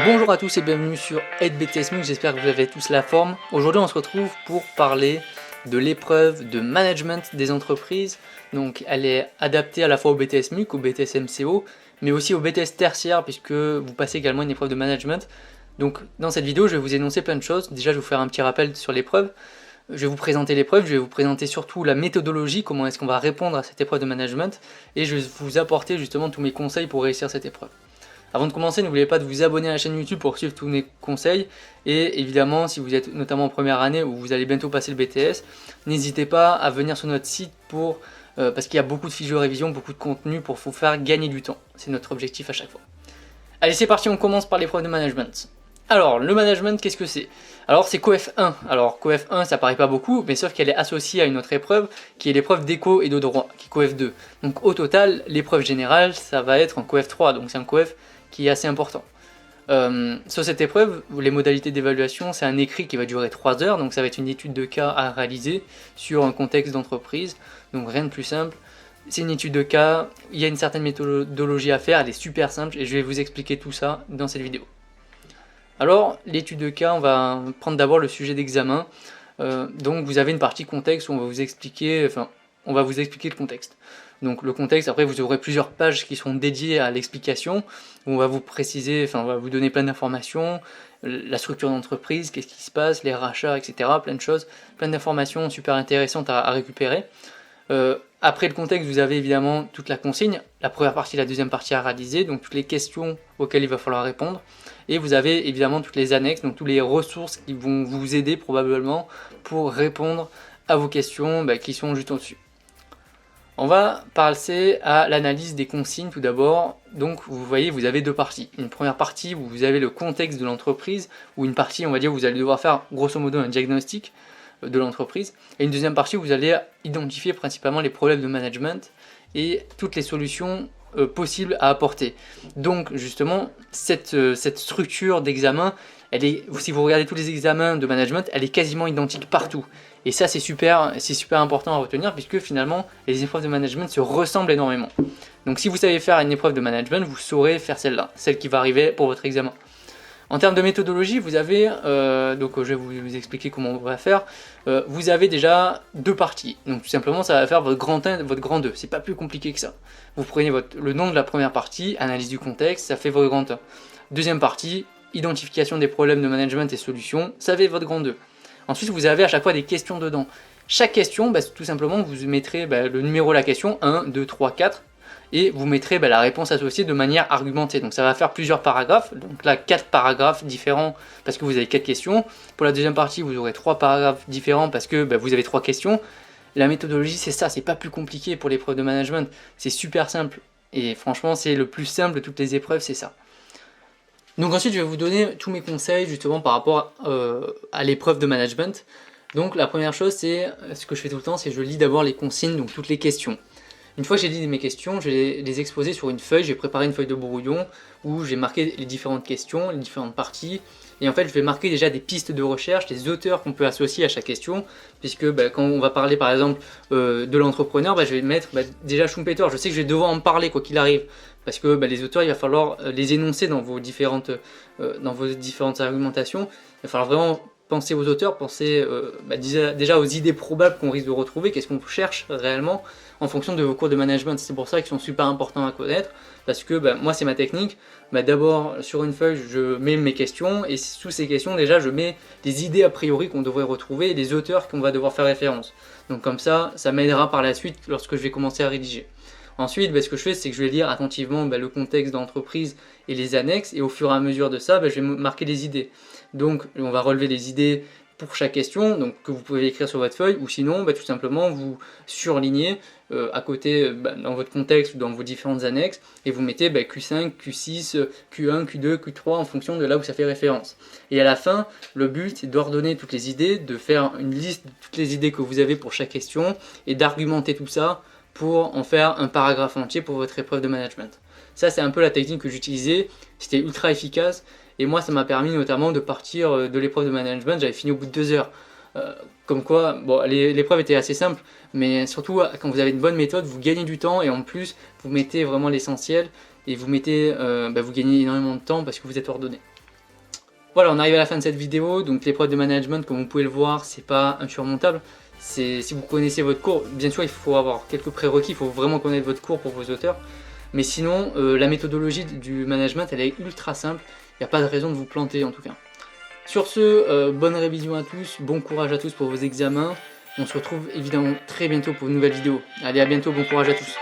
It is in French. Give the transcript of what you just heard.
Bonjour à tous et bienvenue sur 8BTSMUG, j'espère que vous avez tous la forme. Aujourd'hui on se retrouve pour parler de l'épreuve de management des entreprises. Donc elle est adaptée à la fois au BTSMUG, au BTS-MCO, mais aussi au BTS tertiaire puisque vous passez également une épreuve de management. Donc dans cette vidéo je vais vous énoncer plein de choses. Déjà je vais vous faire un petit rappel sur l'épreuve. Je vais vous présenter l'épreuve, je vais vous présenter surtout la méthodologie, comment est-ce qu'on va répondre à cette épreuve de management, et je vais vous apporter justement tous mes conseils pour réussir cette épreuve. Avant de commencer, n'oubliez pas de vous abonner à la chaîne YouTube pour suivre tous mes conseils, et évidemment si vous êtes notamment en première année ou vous allez bientôt passer le BTS, n'hésitez pas à venir sur notre site parce qu'il y a beaucoup de fiches de révision, beaucoup de contenu pour vous faire gagner du temps. C'est notre objectif à chaque fois. Allez c'est parti, on commence par l'épreuve de management. Alors, le management, qu'est-ce que c'est? Alors, c'est COEF 1. Alors, COEF 1, ça paraît pas beaucoup, mais sauf qu'elle est associée à une autre épreuve, qui est l'épreuve d'éco et de droit, qui est COEF 2. Donc, au total, l'épreuve générale, ça va être en COEF 3, donc c'est un COEF qui est assez important. Sur cette épreuve, les modalités d'évaluation, c'est un écrit qui va durer 3 heures, donc ça va être une étude de cas à réaliser sur un contexte d'entreprise, donc rien de plus simple. C'est une étude de cas, il y a une certaine méthodologie à faire, elle est super simple, et je vais vous expliquer tout ça dans cette vidéo. Alors, l'étude de cas, on va prendre d'abord le sujet d'examen. Donc, vous avez une partie contexte où on va vous expliquer, le contexte. Donc, le contexte, après, vous aurez plusieurs pages qui seront dédiées à l'explication, où on va vous préciser, on va vous donner plein d'informations, la structure d'entreprise, qu'est-ce qui se passe, les rachats, etc. Plein de choses, plein d'informations super intéressantes à récupérer. Après le contexte, vous avez évidemment toute la consigne, la première partie, la deuxième partie à réaliser, donc toutes les questions auxquelles il va falloir répondre. Et vous avez évidemment toutes les annexes, donc toutes les ressources qui vont vous aider probablement pour répondre à vos questions qui sont juste au-dessus. On va passer à l'analyse des consignes tout d'abord. Donc vous voyez, vous avez deux parties. Une première partie où vous avez le contexte de l'entreprise, ou une partie, on va dire, où vous allez devoir faire grosso modo un diagnostic de l'entreprise, et une deuxième partie où vous allez identifier principalement les problèmes de management et toutes les solutions possibles à apporter. Donc justement, cette structure d'examen, si vous regardez tous les examens de management, elle est quasiment identique partout. Et ça c'est super important à retenir puisque finalement les épreuves de management se ressemblent énormément. Donc si vous savez faire une épreuve de management, vous saurez faire celle-là, celle qui va arriver pour votre examen. En termes de méthodologie, vous avez, donc je vais vous expliquer comment on va faire, vous avez déjà deux parties. Donc tout simplement ça va faire votre grand 1 et votre grand 2, c'est pas plus compliqué que ça. Vous prenez le nom de la première partie, analyse du contexte, ça fait votre grand 1. Deuxième partie, identification des problèmes de management et solutions, ça fait votre grand 2. Ensuite vous avez à chaque fois des questions dedans. Chaque question, tout simplement vous mettrez le numéro de la question, 1, 2, 3, 4, et vous mettrez la réponse associée de manière argumentée. Donc ça va faire plusieurs paragraphes, donc là 4 paragraphes différents parce que vous avez 4 questions. Pour la deuxième partie vous aurez 3 paragraphes différents parce que vous avez 3 questions. La méthodologie c'est ça, c'est pas plus compliqué pour l'épreuve de management, c'est super simple. Et franchement c'est le plus simple de toutes les épreuves, c'est ça. Donc ensuite je vais vous donner tous mes conseils justement par rapport à l'épreuve de management. Donc la première chose c'est, ce que je fais tout le temps, c'est je lis d'abord les consignes, donc toutes les questions. Une fois que j'ai dit mes questions, je vais les exposer sur une feuille, j'ai préparé une feuille de brouillon où j'ai marqué les différentes questions, les différentes parties, et en fait je vais marquer déjà des pistes de recherche, des auteurs qu'on peut associer à chaque question, puisque quand on va parler par exemple de l'entrepreneur, je vais mettre déjà Schumpeter, je sais que je vais devoir en parler quoi qu'il arrive, parce que les auteurs il va falloir les énoncer dans vos différentes argumentations, il va falloir vraiment penser aux auteurs, penser déjà aux idées probables qu'on risque de retrouver, qu'est-ce qu'on cherche réellement en fonction de vos cours de management. C'est pour ça qu'ils sont super importants à connaître, parce que moi c'est ma technique, d'abord sur une feuille je mets mes questions, et sous ces questions déjà je mets les idées a priori qu'on devrait retrouver et les auteurs qu'on va devoir faire référence. Donc comme ça m'aidera par la suite lorsque je vais commencer à rédiger. Ensuite, ce que je fais, c'est que je vais lire attentivement le contexte d'entreprise et les annexes, et au fur et à mesure de ça, je vais marquer les idées. Donc, on va relever les idées pour chaque question, donc que vous pouvez écrire sur votre feuille, ou sinon, tout simplement, vous surlignez à côté, dans votre contexte ou dans vos différentes annexes, et vous mettez Q5, Q6, Q1, Q2, Q3, en fonction de là où ça fait référence. Et à la fin, le but, c'est d'ordonner toutes les idées, de faire une liste de toutes les idées que vous avez pour chaque question, et d'argumenter tout ça pour en faire un paragraphe entier pour votre épreuve de management. Ça c'est un peu la technique que j'utilisais, c'était ultra efficace et moi ça m'a permis notamment de partir de l'épreuve de management, j'avais fini au bout de 2 heures. Comme quoi, l'épreuve était assez simple, mais surtout quand vous avez une bonne méthode, vous gagnez du temps et en plus vous mettez vraiment l'essentiel et vous gagnez énormément de temps parce que vous êtes ordonné. Voilà, on arrive à la fin de cette vidéo. Donc l'épreuve de management, comme vous pouvez le voir, c'est pas insurmontable. Si vous connaissez votre cours, bien sûr il faut avoir quelques prérequis, il faut vraiment connaître votre cours pour vos auteurs. Mais sinon, la méthodologie du management, elle est ultra simple. Il n'y a pas de raison de vous planter en tout cas. Sur ce, bonne révision à tous, bon courage à tous pour vos examens. On se retrouve évidemment très bientôt pour une nouvelle vidéo. Allez, à bientôt, bon courage à tous.